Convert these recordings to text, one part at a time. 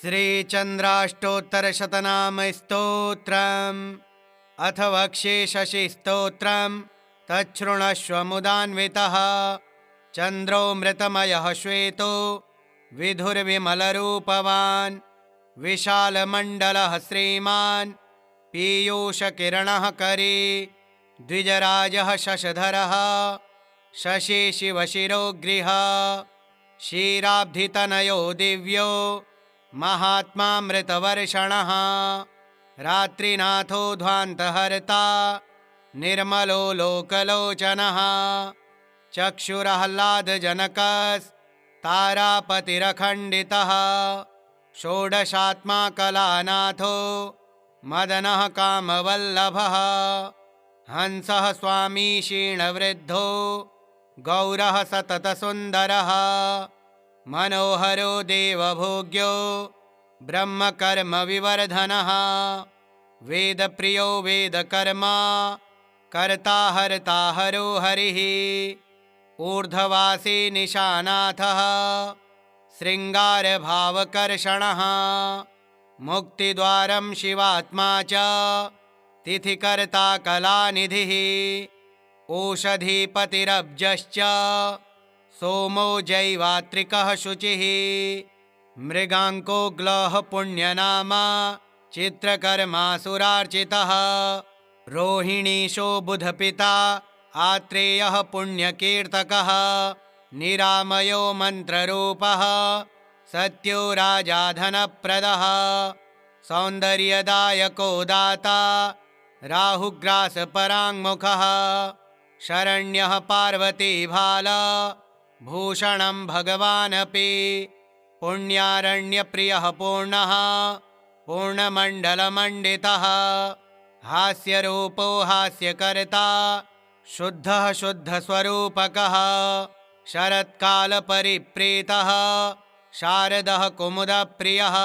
श्रीचन्द्राष्टोत्तरशतनामस्तोत्रम् अथ वक्ष्ये शशिस्तोत्रम् तच्छृणुष्व मुदान्वितः। चन्द्रो मृतमयः श्वेतो विधुर्विमलरूपवान् विशालमण्डलः श्रीमान् पीयूषकिरणः करी द्विजराजः शशधरः शशि शिवशिरोगृह क्षीराब्धितनयो दिव्यो महात्मामृतवर्षणः रात्रिनाथो ध्वान्तहर्ता निर्मलो लोकलोचनः चक्षुराह्लादजनकस्तारापतिरखण्डितः षोडशात्मा कलानाथो मदनः कामवल्लभः हंसः स्वामी क्षीणवृद्धो गौरः सततसुन्दरः मनोहरो देवभोग्यो ब्रह्मकर्मविवर्धनः वेदप्रियो वेदकर्मा कर्ता हर्ता हरो हरिः ऊर्ध्ववासी निशानाथः शृङ्गारभावकर्षणः मुक्तिद्वारं शिवात्मा च तिथिकर्ता कलानिधिः ओषधीपतिरब्जश्च सोमो जैवात्रिकः शुचिः मृगाङ्को ग्लः पुण्यनामा चित्रकर्मासुरार्चितः रोहिणीशो बुधपिता आत्रेयः पुण्यकीर्तकः निरामयो मन्त्ररूपः सत्यो राजाधनप्रदः सौन्दर्यदायको दाता राहुग्रासपराङ्मुखः शरण्यः पार्वतीभाला भूषणं भगवानपि पुण्यारण्यप्रियः पूर्णः पूर्णमण्डलमण्डितः हास्यरूपो हास्यकर्ता शुद्धः शुद्धस्वरूपकः शरत्कालपरिप्रीतः शारदः कुमुदप्रियः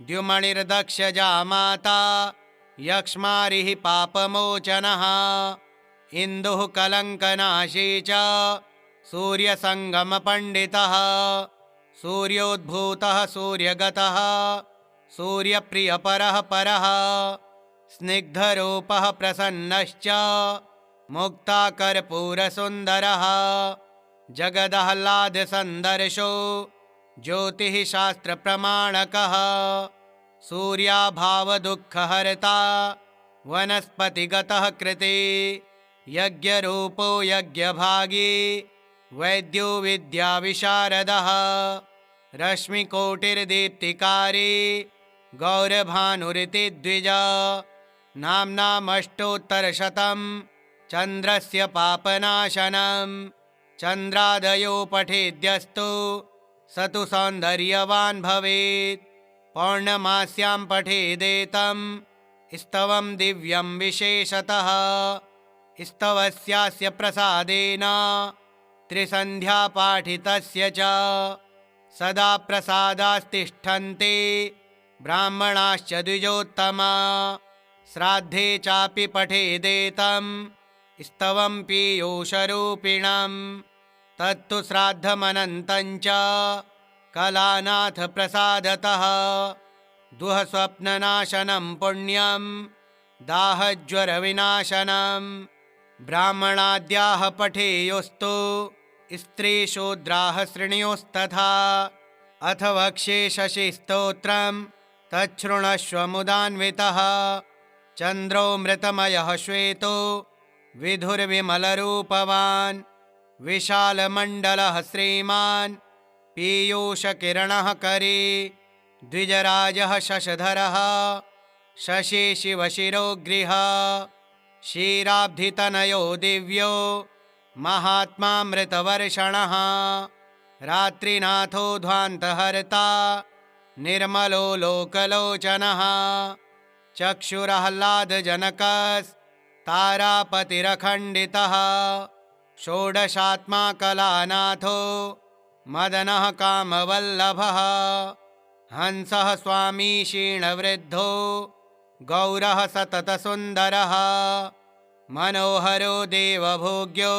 द्युमणिर्दक्षजामाता यक्ष्मारिः पापमोचनः इन्दुः कलङ्कनाशी च सूर्यसङ्गमपण्डितः सूर्योद्भूतः सूर्यगतः सूर्यप्रियपरः परः स्निग्धरूपः प्रसन्नश्च मुक्ताकर्पूरसुन्दरः जगदाह्लादसन्दर्शो ज्योतिः शास्त्रप्रमाणकः सूर्याभावदुःखहर्ता वनस्पतिगतः कृते यज्ञरूपो यज्ञभागी वैद्यो विद्याविशारदः रश्मिकोटिर्दीप्तिकारी गौरभानुरिति द्विजा नाम्नामष्टोत्तरशतं चन्द्रस्य पापनाशनं चन्द्रादयो पठेद्यस्तु स तु सौन्दर्यवान् भवेत् पौर्णमास्यां पठेदेतं स्तवं दिव्यं विशेषतः स्तवस्यास्य प्रसादेन त्रिसन्ध्या पाठितस्य च सदा प्रसादास्तिष्ठन्ते ब्राह्मणाश्च द्विजोत्तमा श्राद्धे चापि पठेदेतं स्तवं पीयूषरूपिणं तत्तु श्राद्धमनन्तं च कलानाथ प्रसादतः दुःस्वप्ननाशनं पुण्यं दाहज्वरविनाशनं ब्राह्मणाद्याः पठेयुस्तु स्त्रीशूद्राः शृणुयुस्तथा अथ वक्ष्ये शशिस्तोत्रं तच्छृणुष्व मुदान्वितः चन्द्रो मृतमयः श्वेतो विधुर्विमलरूपवान् विशालमण्डलः श्रीमान् पीयूषकिरणः करी द्विजराजः शशधरः शशि शिवशिरोगृह क्षीराब्धितनयो दिव्यो महात्मामृतवर्षणः रात्रिनाथो ध्वान्तहर्ता निर्मलो लोकलोचनः चक्षुराह्लादजनकस्तारापतिरखण्डितः षोडशात्मा कलानाथो मदनः कामवल्लभः हंसः स्वामी क्षीणवृद्धो गौरः सततसुन्दरः मनोहरो देवभोग्यो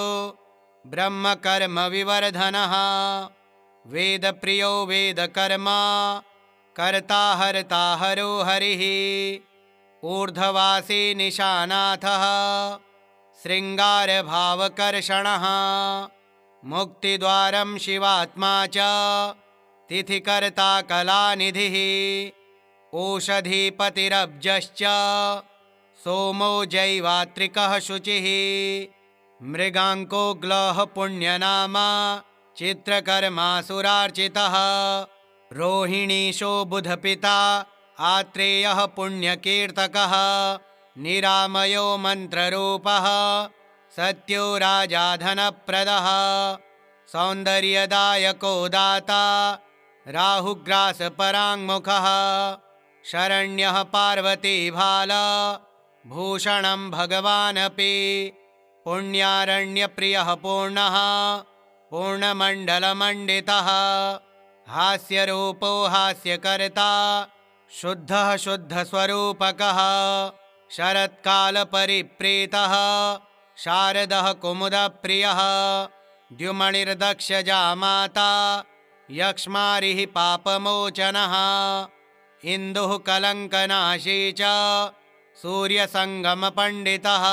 ब्रह्मकर्मविवर्धनः वेदप्रियो वेदकर्मा कर्ता हर्ता हरो हरिः ऊर्ध्ववासी निशानाथः शृङ्गारभावकर्षणः मुक्तिद्वारं शिवात्मा च तिथिकर्ता कलानिधिः ओषधीपतिरब्जश्च सोमो जैवात्रिकः शुचिः मृगाङ्को ग्लः पुण्यनामा चित्रकर्मासुरार्चितः रोहिणीशो बुधपिता आत्रेयः पुण्यकीर्तकः निरामयो मन्त्ररूपः सत्यो राजा धनप्रदः सौन्दर्यदायको दाता राहुग्रासपराङ्मुखः शरण्यः पार्वतीभाल भूषणं भगवानपि पुण्यारण्यप्रियः पूर्णः पूर्णमण्डलमण्डितः हास्यरूपो हास्यकर्ता शुद्धः शुद्धस्वरूपकः शरत्कालपरिप्रीतः शारदः कुमुदप्रियः द्युमणिर्दक्षजामाता यक्ष्मारिः पापमोचनः इन्दुः कलङ्कनाशी च सूर्यसङ्गमपण्डितः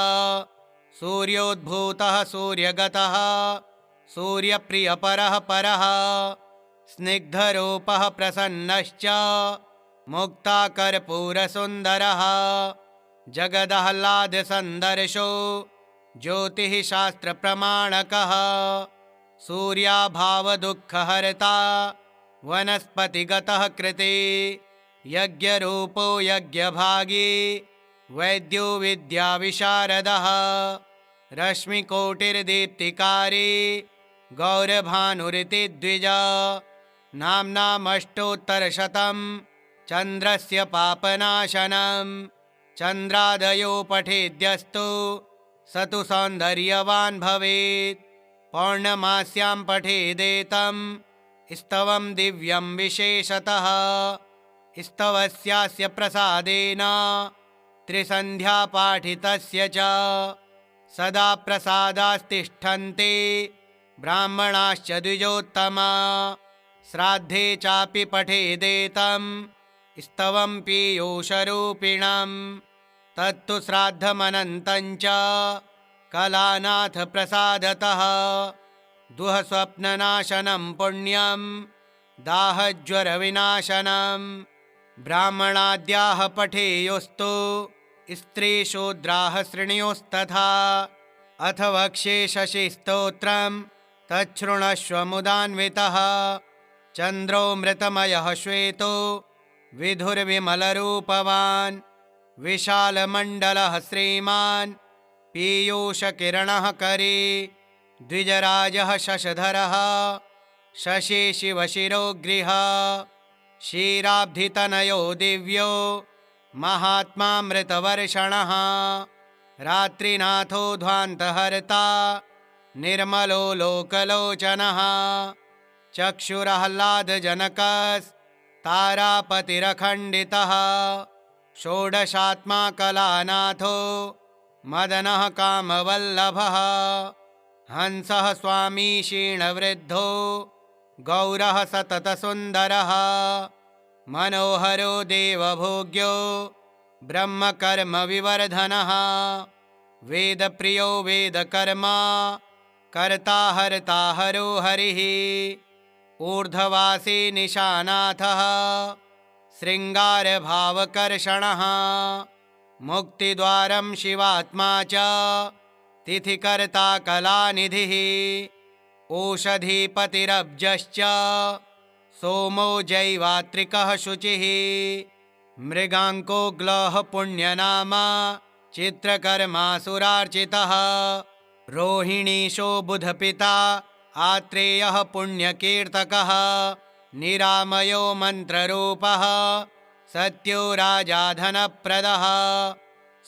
सूर्योद्भूतः सूर्यगतः सूर्यप्रियपरः परः स्निग्धरूपः प्रसन्नश्च मुक्ताकर्पूरसुन्दरः जगदाह्लादसन्दर्शो ज्योतिः शास्त्रप्रमाणकः सूर्याभावदुःखहर्ता वनस्पतिगतः कृते यज्ञरूपो यज्ञभागी वैद्यो विद्याविशारदः रश्मिकोटिर्दीप्तिकारी गौरभानुरिति द्विजा नाम्नामष्टोत्तरशतं चन्द्रस्य पापनाशनं चन्द्रादयो पठेद्यस्तु स तु सौन्दर्यवान् भवेत् पौर्णमास्यां पठेदेतं स्तवं दिव्यं विशेषतः स्तवस्यास्य प्रसादेन त्रिसन्ध्या पाठितस्य च सदा प्रसादास्तिष्ठन्ते ब्राह्मणाश्च द्विजोत्तमा श्राद्धे चापि पठेदेतं स्तवं पीयूषरूपिणं तत्तु श्राद्धमनन्तं च कलानाथ प्रसादतः दुःस्वप्ननाशनं पुण्यं दाहज्वरविनाशनं ब्राह्मणाद्याः पठेयुस्तु स्त्रीशूद्राः शृणुयुस्तथा अथ वक्ष्ये शशिस्तोत्रं तच्छृणुष्व मुदान्वितः चन्द्रो मृतमयः श्वेतो विधुर्विमलरूपवान् विशालमण्डलः श्रीमान् पीयूषकिरणः करी द्विजराजः शशधरः शशि शिवशिरोगृह क्षीराब्धितनयो दिव्यो महात्मामृतवर्षणः रात्रिनाथो ध्वान्तहर्ता निर्मलो लोकलोचनः चक्षुराह्लादजनकस्तारापतिरखण्डितः षोडशात्मा कलानाथो मदनः कामवल्लभः हंसः स्वामी क्षीणवृद्धो गौरः सततसुन्दरः मनोहरो देवभोग्यो ब्रह्मकर्मविवर्धनः वेदप्रियो वेदकर्मा कर्ता हर्ता हरो हरिः ऊर्ध्ववासी निशानाथः शृङ्गारभावकर्षणः मुक्तिद्वारं शिवात्मा च तिथिकर्ता कलानिधिः ओषधीपतिरब्जश्च सोमो जैवात्रिकः शुचिः मृगाङ्को ग्लः पुण्यनामा चित्रकर्मासुरार्चितः रोहिणीशो बुधपिता आत्रेयः पुण्यकीर्तकः निरामयो मन्त्ररूपः सत्यो राजा धनप्रदः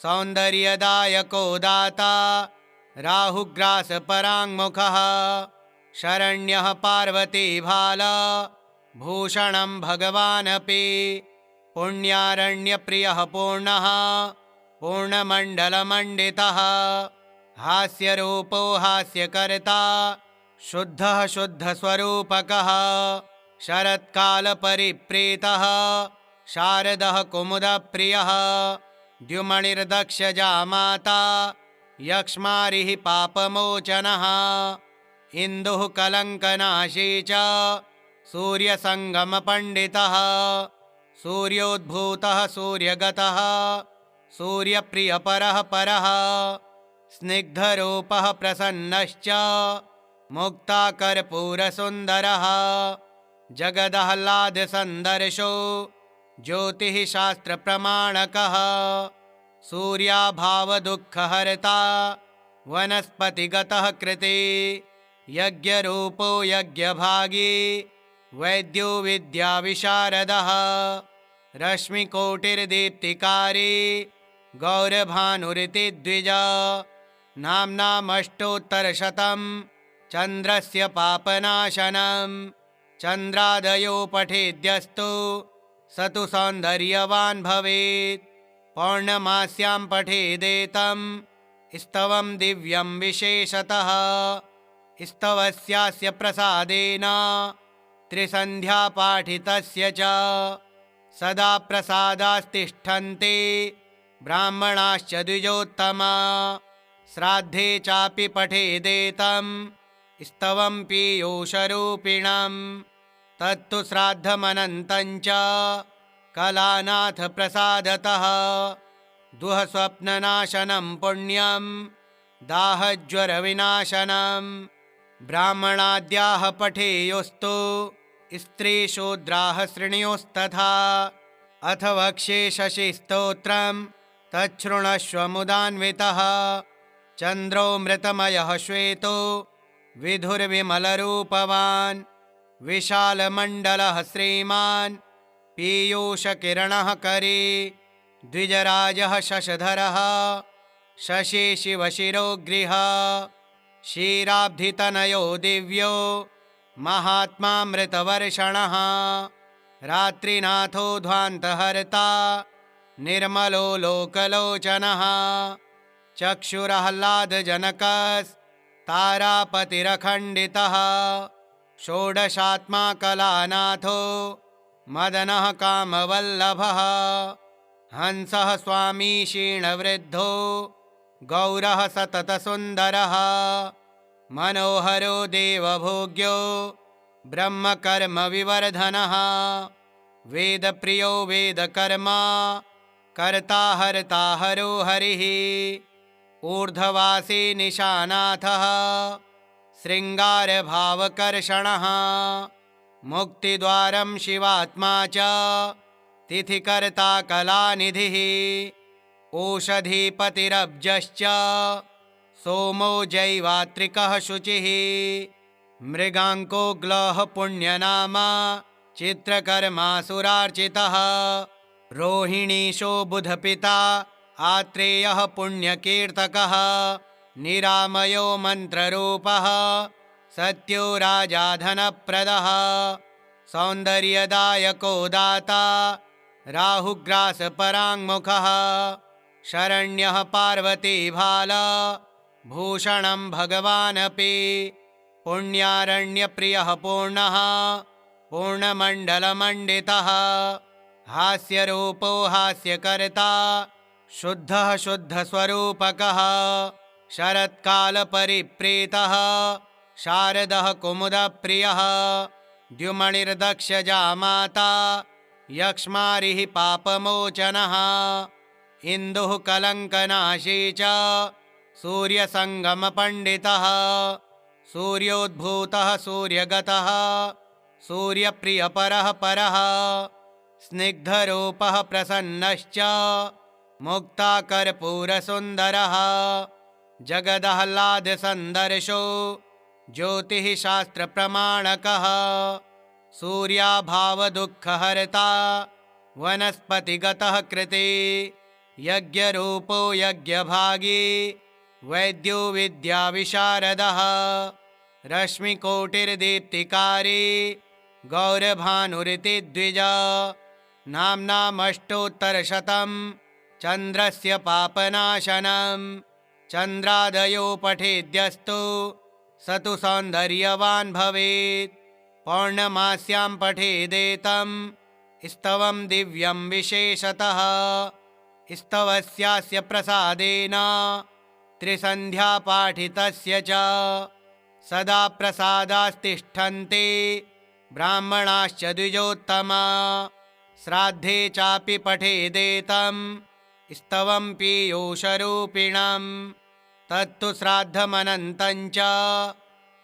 सौन्दर्यदायको दाता राहुग्रासपराङ्मुखः शरण्यः पार्वतीभाल भूषणं भगवानपि पुण्यारण्यप्रियः पूर्णः पूर्णमण्डलमण्डितः हास्यरूपो हास्यकर्ता शुद्धः शुद्धस्वरूपकः शरत्कालपरिप्रीतः शारदः कुमुदप्रियः द्युमणिर्दक्षजा माता यक्ष्मारिः पापमोचनः इन्दुः कलङ्कनाशी च सूर्यसङ्गमपण्डितः सूर्योद्भूतः सूर्यगतः सूर्यप्रियपरः परः स्निग्धरूपः प्रसन्नश्च मुक्ताकर्पूरसुन्दरः जगदाह्लादसन्दर्शो ज्योतिः शास्त्रप्रमाणकः सूर्याभावदुःखहर्ता वनस्पतिगतः कृते यज्ञरूपो यज्ञभागी वैद्यो विद्याविशारदः रश्मिकोटिर्दीप्तिकारी गौरभानुरिति द्विजा नाम्नामष्टोत्तरशतं चन्द्रस्य पापनाशनं चन्द्रादयो पठेद्यस्तु स तु सौन्दर्यवान् भवेत् पौर्णमास्यां पठेदेतं स्तवं दिव्यं विशेषतः स्तवस्यास्य प्रसादेन त्रिसन्ध्यापाठितस्य च सदा प्रसादास्तिष्ठन्ते ब्राह्मणाश्च द्विजोत्तमा श्राद्धे चापि पठेदेतं स्तवं पीयूषरूपिणं तत्तु श्राद्धमनन्तं च कलानाथ प्रसादतः दुःस्वप्ननाशनं पुण्यं दाहज्वरविनाशनं ब्राह्मणाद्याः पठेयुस्तु स्त्रीशूद्राः शृणुयुस्तथा अथ वक्ष्ये शशिस्तोत्रं तच्छृणुष्व मुदान्वितः चन्द्रो मृतमयः श्वेतो विधुर्विमलरूपवान् विशालमण्डलः श्रीमान् पीयूषकिरणः करे द्विजराजः शशधरः शशि शिवशिरोगृह क्षीराब्धितनयो दिव्यो महात्मामृतवर्षणः रात्रिनाथो ध्वान्तहर्ता निर्मलो लोकलोचनः चक्षुराह्लादजनकस्तारापतिरखण्डितः षोडशात्मा कलानाथो मदनः कामवल्लभः हंसः स्वामी क्षीणवृद्धो गौरः सततसुन्दरः मनोहरो देवभोग्यो ब्रह्मकर्मविवर्धनः वेदप्रियो वेदकर्मा कर्ता हर्ता हरो हरिः ऊर्ध्ववासी निशानाथः शृङ्गारभावकर्षणः मुक्तिद्वारं शिवात्मा च तिथिकर्ता कलानिधिः ओषधीपतिरब्जश्च सोमो जैवात्रिकः शुचिः मृगाङ्को ग्लः पुण्यनामा चित्रकर्मासुरार्चितः रोहिणीशो बुधपिता आत्रेयः पुण्यकीर्तकः निरामयो मन्त्ररूपः सत्यो राजा धनप्रदः सौन्दर्यदायको दाता राहुग्रासपराङ्मुखः शरण्यः पार्वतीभाला भूषणं भगवानपि पुण्यारण्यप्रियः पूर्णः पूर्णमण्डलमण्डितः हास्यरूपो हास्यकर्ता शुद्धः शुद्धस्वरूपकः शरत्कालपरिप्रीतः शारदः कुमुदप्रियः द्युमणिर्दक्षजा माता यक्ष्मारिः पापमोचनः इन्दुः कलङ्कनाशी च सूर्यसङ्गमपण्डितः सूर्योद्भूतः सूर्यगतः सूर्यप्रियपरः परः स्निग्धरूपः प्रसन्नश्च मुक्ताकर्पूरसुन्दरः जगदाह्लादसन्दर्शो ज्योतिः शास्त्रप्रमाणकः सूर्याभावदुःखहर्ता वनस्पतिगतः कृते यज्ञरूपो यज्ञभागी वैद्यो विद्याविशारदः रश्मिकोटिर्दीप्तिकारी गौरभानुरिति द्विजा नाम्नामष्टोत्तरशतं चन्द्रस्य पापनाशनं चन्द्रादयो पठेद्यस्तु स तु सौन्दर्यवान् भवेत् पौर्णमास्यां पठेदेतं स्तवं दिव्यं विशेषतः स्तवस्यास्य प्रसादेन त्रिसन्ध्या पाठितस्य च सदा प्रसादास्तिष्ठन्ते ब्राह्मणाश्च द्विजोत्तमा श्राद्धे चापि पठेदेतं स्तवं पीयूषरूपिणं तत्तु श्राद्धमनन्तं च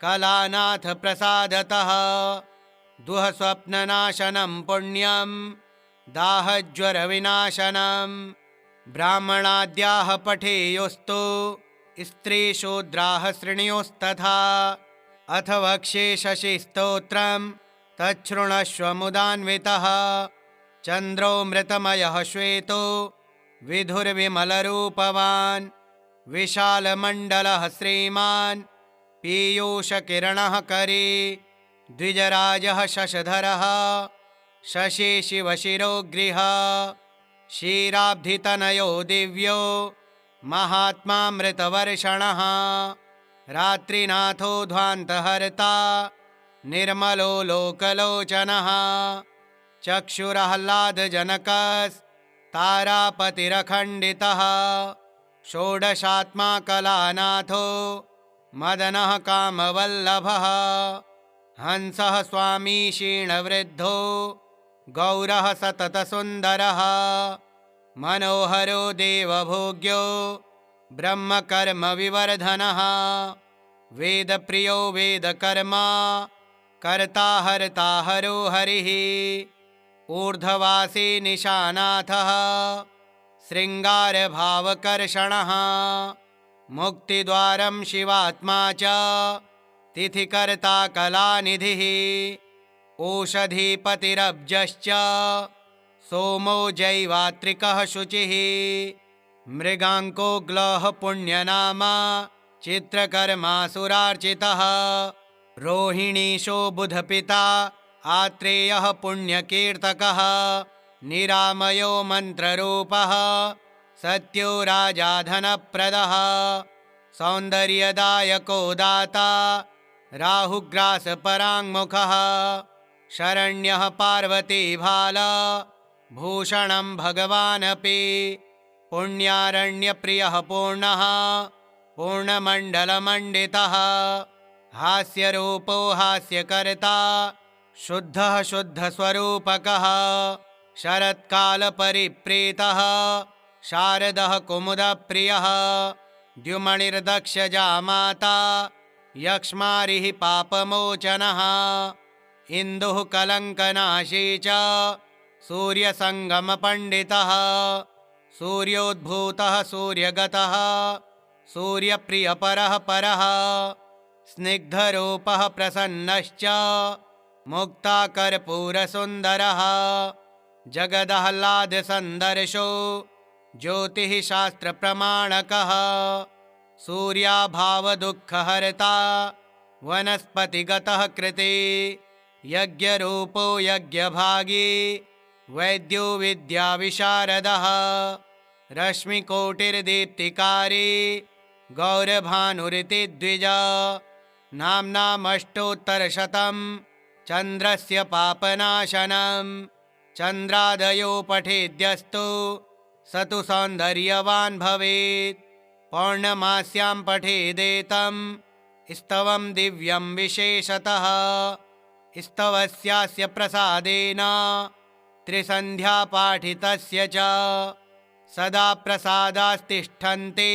कलानाथ प्रसादतः दुःस्वप्ननाशनं पुण्यं दाहज्वरविनाशनं ब्राह्मणाद्याः पठेयुस्तु स्त्रीशूद्राः शृणुयुस्तथा अथ वक्ष्ये शशिस्तोत्रं तच्छृणुष्व मुदान्वितः चन्द्रो मृतमयः श्वेतो विधुर्विमलरूपवान् विशालमण्डलः श्रीमान् पीयूषकिरणः करी द्विजराजः शशधरः शशि शिवशिरोगृह क्षीराब्धितनयो दिव्यो महात्मामृतवर्षणः रात्रिनाथो ध्वान्तहर्ता निर्मलो लोकलोचनः चक्षुराह्लादजनकस्तारापतिरखण्डितः षोडशात्मा कलानाथो मदनः कामवल्लभः हंसः स्वामी क्षीणवृद्धो गौरः सततसुन्दरः मनोहरो देवभोग्यो ब्रह्मकर्मविवर्धनः वेदप्रियो वेदकर्मा कर्ता हर्ता हरो हरिः ऊर्ध्ववासी निशानाथः शृङ्गारभावकर्षणः मुक्तिद्वारं शिवात्मा च तिथिकर्ता कलानिधिः ओषधीपतिरब्जश्च सोमो जैवात्रिकः शुचिः मृगाङ्को ग्लः पुण्यनामा चित्रकर्मासुरार्चितः रोहिणीशो बुधपिता आत्रेयः पुण्यकीर्तकः निरामयो मन्त्ररूपः सत्यो राजा धनप्रदः सौन्दर्यदायको दाता राहुग्रासपराङ्मुखः शरण्यः पार्वतीभाल भूषणं भगवानपि पुण्यारण्यप्रियः पूर्णः पूर्णमण्डलमण्डितः हास्यरूपो हास्यकर्ता शुद्धः शुद्धस्वरूपकः शरत्कालपरिप्रीतः शारदः कुमुदप्रियः द्युमणिर्दक्षजामाता यक्ष्मारिः पापमोचनः इन्दुः कलङ्कनाशी च सूर्यसङ्गमपण्डितः सूर्योद्भूतः सूर्यगतः सूर्यप्रियपरः परः स्निग्धरूपः प्रसन्नश्च मुक्ताकर्पूरसुन्दरः जगदाह्लादसन्दर्शो ज्योतिः शास्त्रप्रमाणकः सूर्याभावदुःखहर्ता वनस्पतिगतः कृते यज्ञरूपो यज्ञभागी वैद्यो विद्याविशारदः रश्मिकोटिर्दीप्तिकारी गौरभानुरिति द्विजा नाम्नामष्टोत्तरशतं चन्द्रस्य पापनाशनं चन्द्रादयो पठेद्यस्तु स तु सौन्दर्यवान् भवेत् पौर्णमास्यां पठेदेतं स्तवं दिव्यं विशेषतः स्तवस्यास्य प्रसादेन त्रिसन्ध्या पाठितस्य च सदा प्रसादास्तिष्ठन्ते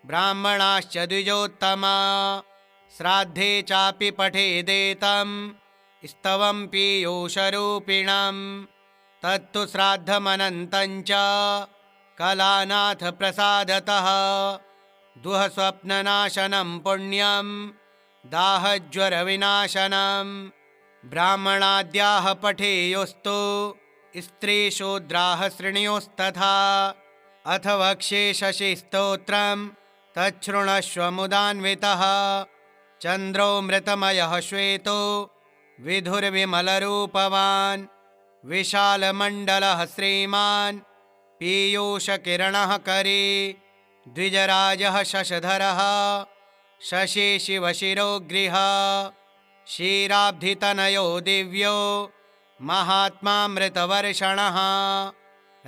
ब्राह्मणाश्च द्विजोत्तमा श्राद्धे चापि पठेदेतं स्तवं पीयूषरूपिणं तत्तु श्राद्धमनन्तं च कलानाथ प्रसादतः दुःस्वप्ननाशनं पुण्यं दाहज्वरविनाशनं ब्राह्मणाद्याः पठेयुस्तु स्त्रीशूद्राः शृणुयुस्तथा अथ वक्ष्ये शशिस्तोत्रं तच्छृणुष्व मुदान्वितः चन्द्रो मृतमयः श्वेतो विधुर्विमलरूपवान् विशालमण्डलः श्रीमान् पीयूषकिरणः करी द्विजराजः शशधरः शशि शिवशिरोगृह क्षीराब्धितनयो दिव्यो महात्मामृतवर्षणः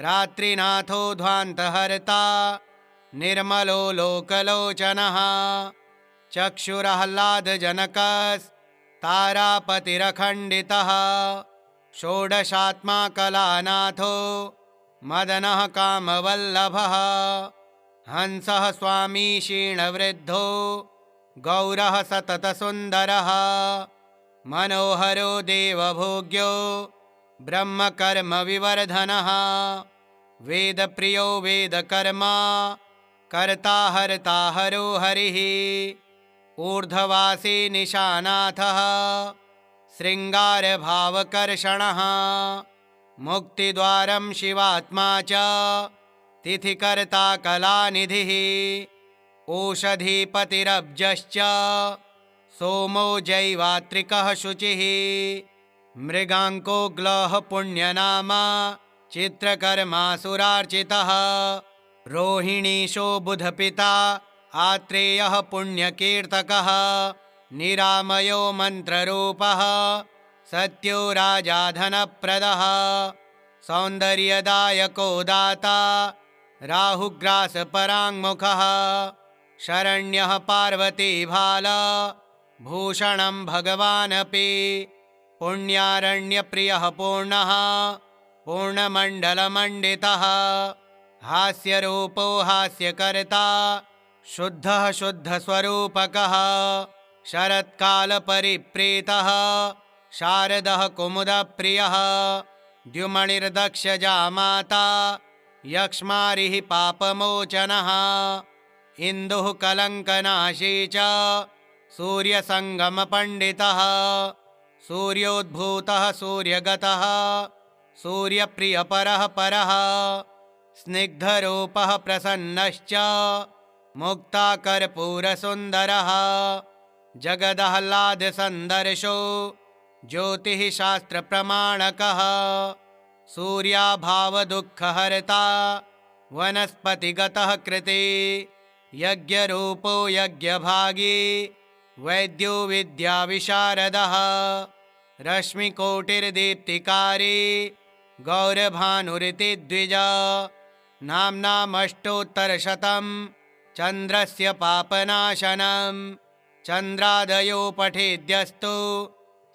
रात्रिनाथो ध्वान्तहर्ता निर्मलो लोकलोचनः चक्षुराह्लादजनकस्तारापतिरखण्डितः षोडशात्मा कलानाथो मदनः कामवल्लभः हंसः स्वामी क्षीणवृद्धो गौरः सततसुन्दरः मनोहरो देवभोग्यो ब्रह्मकर्मविवर्धनः वेदप्रियो वेदकर्मा कर्ता हर्ता हरो हरिः ऊर्ध्ववासी निशानाथः शृङ्गारभावकर्षणः मुक्तिद्वारं शिवात्मा च तिथिकर्ता कलानिधिः ओषधीपतिरब्जश्च सोमो जैवात्रिकः शुचिः मृगाङ्को ग्लः पुण्यनामा चित्रकर्मासुरार्चितः रोहिणीशो बुधपिता आत्रेयः पुण्यकीर्तकः निरामयो मन्त्ररूपः सत्यो राजा धनप्रदः सौन्दर्यदायको दाता राहुग्रासपराङ्मुखः शरण्यः पार्वतीभाल भूषणं भगवानपि पुण्यारण्यप्रियः पूर्णः पूर्णमण्डलमण्डितः हास्यरूपो हास्यकर्ता शुद्धः शुद्धस्वरूपकः शरत्कालपरिप्रीतः शारदः कुमुदप्रियः द्युमणिर्दक्षजामाता यक्ष्मारिः पापमोचनः इन्दुः कलङ्कनाशी च सूर्यसङ्गमपण्डितः सूर्योद्भूतः सूर्यगतः सूर्यप्रियपरः परः स्निग्धरूपः प्रसन्नश्च मुक्ताकर्पूरसुन्दरः जगदाह्लादसन्दर्शो ज्योतिः शास्त्रप्रमाणकः सूर्याभावदुःखहर्ता वनस्पतिगतः कृते यज्ञरूपो यज्ञभागी वैद्यो विद्याविशारदः रश्मिकोटिर्दीप्तिकारी गौरभानुरिति द्विजा नाम्नामष्टोत्तरशतं चन्द्रस्य पापनाशनं चन्द्रादयो पठेद्यस्तु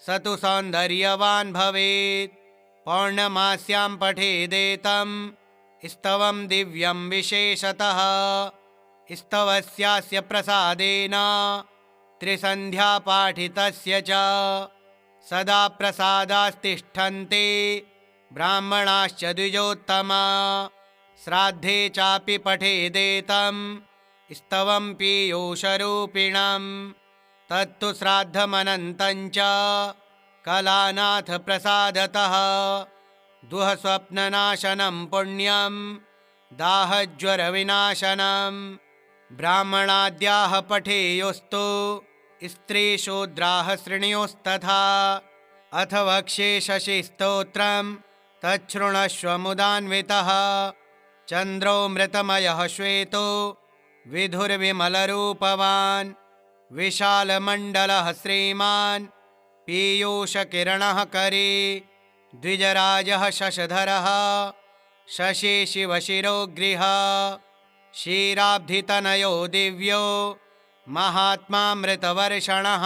स तु सौन्दर्यवान् भवेत् पौर्णमास्यां पठेदेतं स्तवं दिव्यं विशेषतः स्तवस्यास्य प्रसादेन त्रिसन्ध्या पाठितस्य च सदा प्रसादास्तिष्ठन्ते ब्राह्मणाश्च द्विजोत्तमा श्राद्धे चापि पठेदेतं स्तवं पीयूषरूपिणं तत्तु श्राद्धमनन्तं च कलानाथ प्रसादतः दुःस्वप्ननाशनं पुण्यं दाहज्वरविनाशनं ब्राह्मणाद्याः पठेयुस्तु स्त्रीशूद्राः शृणुयुस्तथा अथ वक्ष्ये शशिस्तोत्रं तच्छृणुष्व मुदान्वितः चन्द्रो मृतमयः श्वेतो विधुर्विमलरूपवान् विशालमण्डलः श्रीमान् पीयूषकिरणः करे द्विजराजः शशधरः शशि शिवशिरोगृह क्षीराब्धितनयो दिव्यो महात्मामृतवर्षणः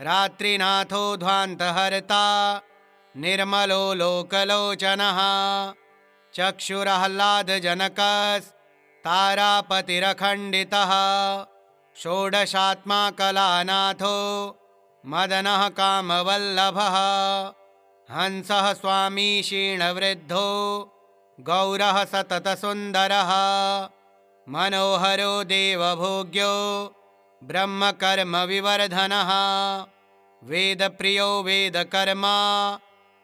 रात्रिनाथो ध्वान्तहर्ता निर्मलो लोकलोचनः चक्षुराह्लादजनकस्तारापतिरखण्डितः षोडशात्मा कलानाथो मदनः कामवल्लभः हंसः स्वामी क्षीणवृद्धो गौरः सततसुन्दरः मनोहरो देवभोग्यो ब्रह्मकर्मविवर्धनः वेदप्रियो वेदकर्मा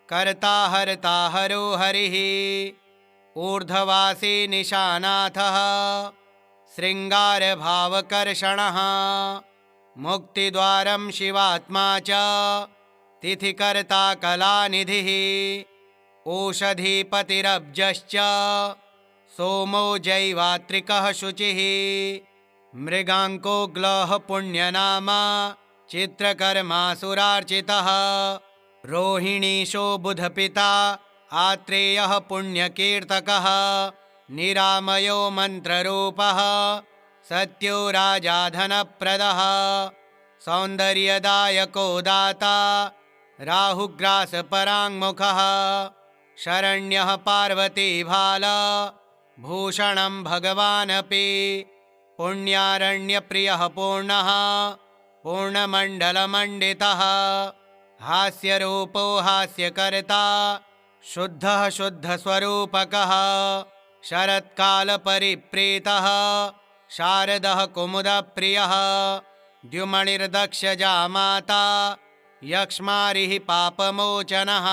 कर्ता हर्ता हरो हरिः ऊर्ध्ववासी निशानाथः शृङ्गारभावकर्षणः मुक्तिद्वारं शिवात्मा च तिथिकर्ता कलानिधिः ओषधीपतिरब्जश्च सोमो जैवात्रिकः शुचिः मृगाङ्को ग्लः पुण्यनामा चित्रकर्मासुरार्चितः रोहिणीशो बुधपिता आत्रेयः पुण्यकीर्तकः निरामयो मन्त्ररूपः सत्यो राजा धनप्रदः सौन्दर्यदायको दाता राहुग्रासपराङ्मुखः शरण्यः पार्वतीभाला भूषणं भगवानपि पुण्यारण्यप्रियः पूर्णः पूर्णमण्डलमण्डितः हास्यरूपो हास्यकर्ता शुद्धः शुद्धस्वरूपकः शरत्कालपरिप्रीतः शारदः कुमुदप्रियः द्युमणिर्दक्षजामाता यक्ष्मारिः पापमोचनः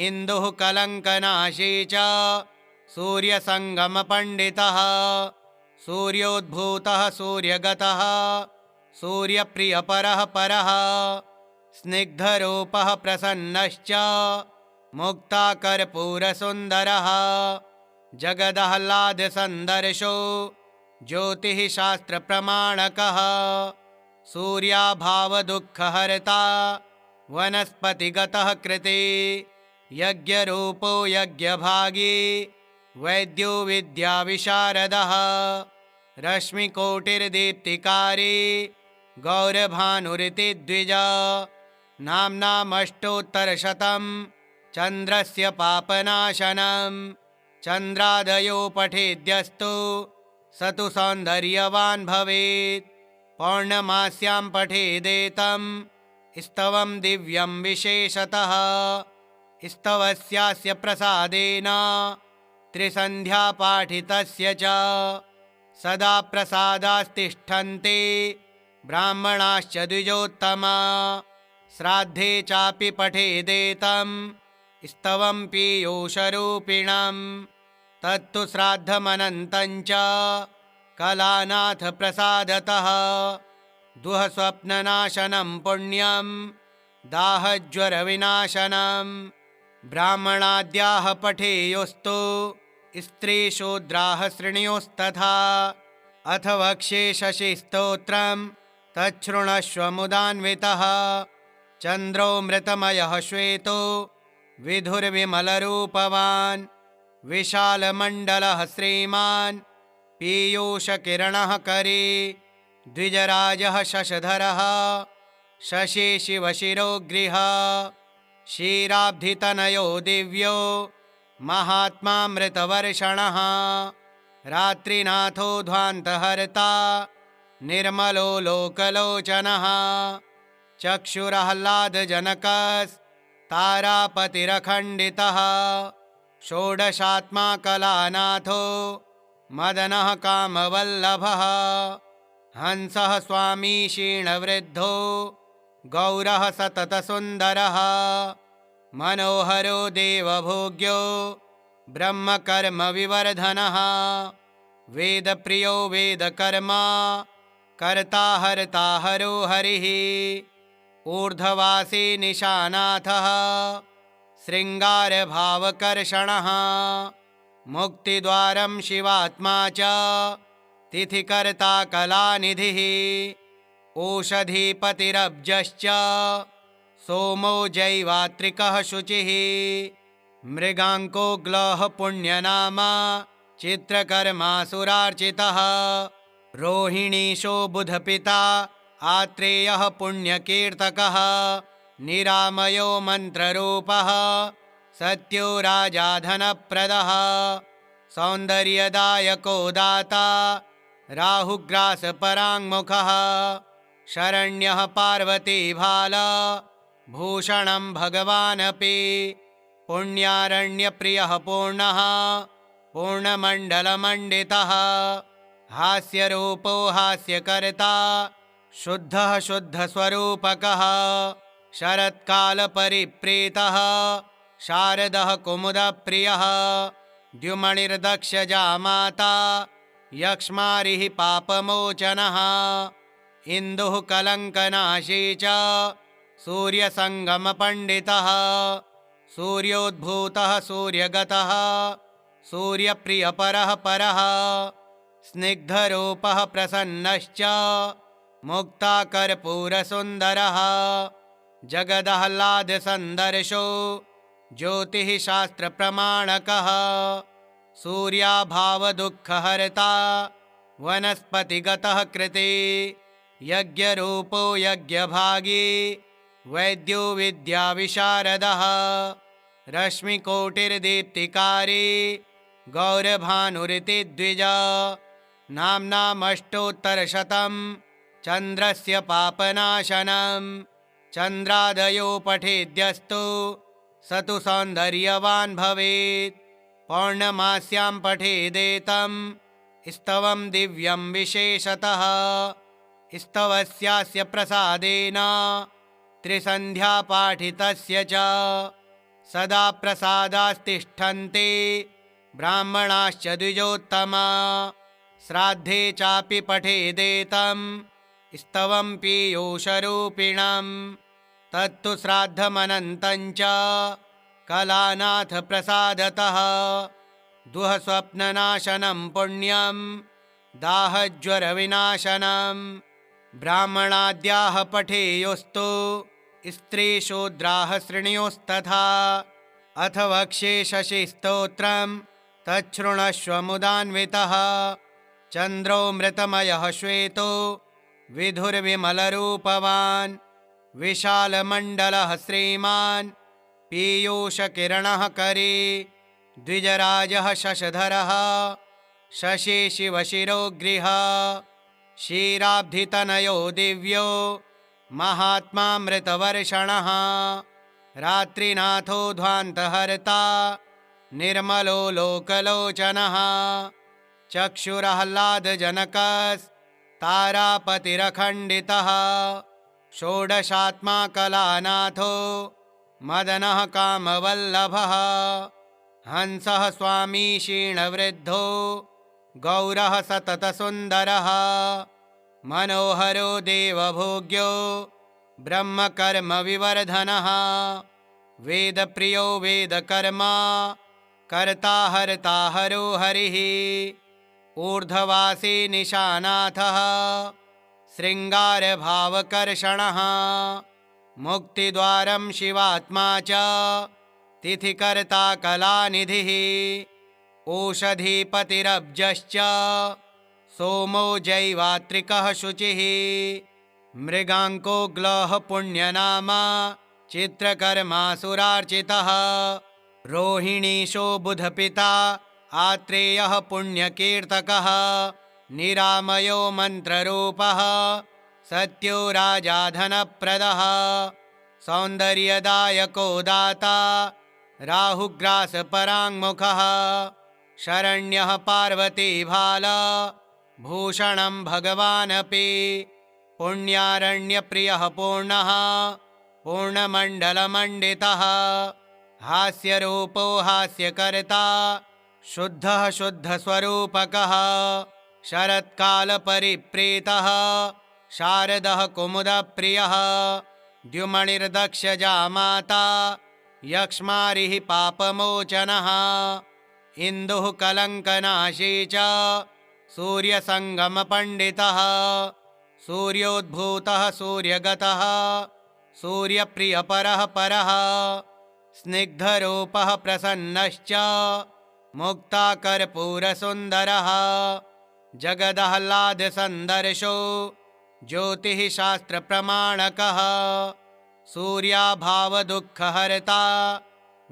इन्दुः कलङ्कनाशी च सूर्यसङ्गमपण्डितः सूर्योद्भूतः सूर्यगतः सूर्यप्रियपरः परः स्निग्धरूपः प्रसन्नश्च मुक्ताकर्पूरसुन्दरः जगदाह्लादसन्दर्शो ज्योतिः शास्त्रप्रमाणकः सूर्याभावदुःखहर्ता वनस्पतिगतः कृते यज्ञरूपो यज्ञभागी वैद्यो विद्याविशारदः रश्मिकोटिर्दीप्तिकारी गौरभानुरिति द्विजा नाम्नामष्टोत्तरशतं चन्द्रस्य पापनाशनं चन्द्रादयो पठेद्यस्तु स तु सौन्दर्यवान् भवेत् पौर्णमास्यां पठेदेतं स्तवं दिव्यं विशेषतः स्तवस्यास्य प्रसादेन त्रिसन्ध्या पाठितस्य च सदा प्रसादास्तिष्ठन्ते ब्राह्मणाश्च द्विजोत्तमा श्राद्धे चापि पठेदेतं स्तवं पीयूषरूपिणं तत्तु श्राद्धमनन्तं च कलानाथ प्रसादतः दुःस्वप्ननाशनं पुण्यं दाहज्वरविनाशनं ब्राह्मणाद्याः पठेयुस्तु स्त्रीशूद्राः शृणुयुस्तथा अथ वक्ष्ये शशिस्तोत्रं तच्छृणुष्व मुदान्वितः चन्द्रो मृतमयः श्वेतो विधुर्विमलरूपवान् विशालमण्डलः श्रीमान् पीयूषकिरणः करी द्विजराजः शशधरः शशि शिवशिरोगृह क्षीराब्धितनयो दिव्यो महात्मामृतवर्षणः रात्रिनाथो ध्वान्तहर्ता निर्मलो लोकलोचनः चक्षुराह्लादजनकस्तारापतिरखण्डितः षोडशात्मा कलानाथो मदनः कामवल्लभः हंसः स्वामी क्षीणवृद्धो गौरः सततसुन्दरः मनोहरो देवभोग्यो ब्रह्मकर्मविवर्धनः वेदप्रियो वेदकर्मा कर्ता हर्ता हरो हरिः ऊर्ध्ववासी निशानाथः शृङ्गारभावकर्षणः मुक्तिद्वारं शिवात्मा च तिथिकर्ता कलानिधिः ओषधीपतिरब्जश्च सोमो जैवात्रिकः शुचिः मृगाङ्को ग्लः पुण्यनामा चित्रकर्मासुरार्चितः रोहिणीशो बुधपिता आत्रेयः पुण्यकीर्तकः निरामयो मन्त्ररूपः सत्यो राजा धनप्रदः सौन्दर्यदायको दाता राहुग्रासपराङ्मुखः शरण्यः पार्वतीभाला भूषणं भगवानपि पुण्यारण्यप्रियः पूर्णः पूर्णमण्डलमण्डितः हास्यरूपो हास्यकर्ता शुद्धः शुद्धस्वरूपकः शरत्कालपरिप्रीतः शारदः कुमुदप्रियः द्युमणिर्दक्षजामाता यक्ष्मारिः पापमोचनः इन्दुः कलङ्कनाशी च सूर्यसङ्गमपण्डितः सूर्योद्भूतः सूर्यगतः सूर्यप्रियपरः परः स्निग्धरूपः प्रसन्नश्च मुक्ताकर्पूरसुन्दरः जगदाह्लादसन्दर्शो ज्योतिः शास्त्रप्रमाणकः सूर्याभावदुःखहर्ता वनस्पतिगतः कृते यज्ञरूपो यज्ञभागी वैद्यो विद्याविशारदः रश्मिकोटिर्दीप्तिकारी गौरभानुरिति द्विजा नाम्नामष्टोत्तरशतं चन्द्रस्य पापनाशनं चन्द्रादयो पठेद्यस्तु स तु सौन्दर्यवान् भवेत् पौर्णमास्यां पठेदेतं स्तवं दिव्यं विशेषतः स्तवस्यास्य प्रसादेन त्रिसन्ध्यापाठितस्य च सदा प्रसादास्तिष्ठन्ते ब्राह्मणाश्च द्विजोत्तमा श्राद्धे चापि पठेदेतं स्तवं पीयूषरूपिणं तत्तु श्राद्धमनन्तं च कलानाथ प्रसादतः दुःस्वप्ननाशनं पुण्यं दाहज्वरविनाशनं ब्राह्मणाद्याः पठेयुस्तु स्त्रीशूद्राः शृणुयुस्तथा अथ वक्ष्ये शशिस्तोत्रं तच्छृणुष्व मुदान्वितः चन्द्रो मृतमयः श्वेतो विधुर्विमलरूपवान् विशालमण्डलः श्रीमान् पीयूषकिरणः करे द्विजराजः शशधरः शशि शिवशिरोगृह क्षीराब्धितनयो दिव्यो महात्मामृतवर्षणः रात्रिनाथो ध्वान्तहर्ता निर्मलो लोकलोचनः चक्षुराह्लादजनकस्तारापतिरखण्डितः षोडशात्मा कलानाथो मदनः कामवल्लभः हंसः स्वामी क्षीणवृद्धो गौरः सततसुन्दरः मनोहरो देवभोग्यो ब्रह्मकर्मविवर्धनः वेदप्रियो वेदकर्मा कर्ता हर्ता हरो हरिः ऊर्ध्ववासी निशानाथः शृङ्गारभावकर्षणः मुक्तिद्वारं शिवात्मा च तिथिकर्ता कलानिधिः ओषधीपतिरब्जश्च सोमो जैवात्रिकः शुचिः मृगाङ्को ग्लः पुण्यनामा चित्रकर्मासुरार्चितः रोहिणीशो बुधपिता आत्रेयः पुण्यकीर्तकः निरामयो मन्त्ररूपः सत्यो राजाधनप्रदः सौन्दर्यदायको दाता राहुग्रासपराङ्मुखः शरण्यः पार्वतीभाला भूषणं भगवानपि पुण्यारण्यप्रियः पूर्णः पूर्णमण्डलमण्डितः हास्यरूपो हास्यकर्ता शुद्धः शुद्धस्वरूपकः शरत्कालपरिप्रीतः शारदः कुमुदप्रियः द्युमणिर्दक्षजा माता यक्ष्मारिः पापमोचनः इन्दुः कलङ्कनाशी च सूर्यसङ्गमपण्डितः सूर्योद्भूतः सूर्यगतः सूर्यप्रियपरः परः स्निग्धरूपः प्रसन्नश्च मुक्ताकर्पूरसुन्दरः जगदाह्लादसन्दर्शो ज्योतिः शास्त्रप्रमाणकः सूर्याभावदुःखहर्ता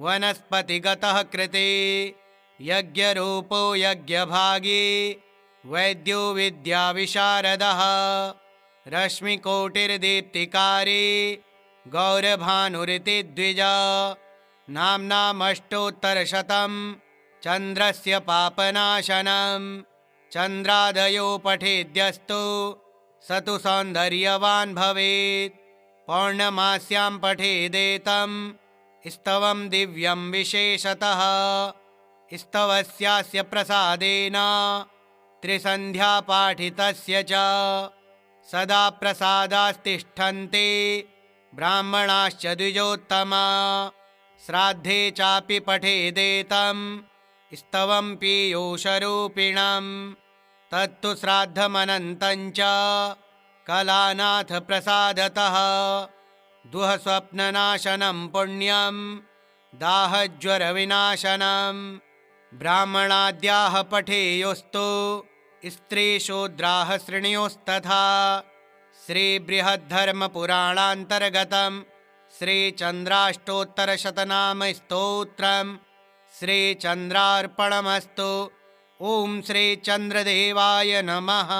वनस्पतिगतः कृते यज्ञरूपो यज्ञभागी वैद्यो विद्याविशारदः रश्मिकोटिर्दीप्तिकारी गौरभानुरिति द्विजा नाम्नामष्टोत्तरशतं चन्द्रस्य पापनाशनं चन्द्रादयो पठेद्यस्तु स तु सौन्दर्यवान् भवेत् पौर्णमास्यां पठेदेतं स्तवं दिव्यं विशेषतः स्तवस्यास्य प्रसादेन त्रिसन्ध्यापाठितस्य च सदा प्रसादास्तिष्ठन्ते ब्राह्मणाश्च द्विजोत्तमा श्राद्धे चापि पठेदेतं स्तवं पीयूषरूपिणं तत्तु श्राद्धमनन्तं च कलानाथ प्रसादतः दुःस्वप्ननाशनं पुण्यं दाहज्वरविनाशनं ब्राह्मणाद्याः पठेयुस्तु स्त्रीशूद्राः शृणुयुस्तथा श्रीबृहद्धर्मपुराणान्तर्गतं श्रीचन्द्राष्टोत्तरशतनामस्तोत्रम् श्रीचन्द्रार्पणमस्तु। ॐ श्रीचन्द्रदेवाय नमः।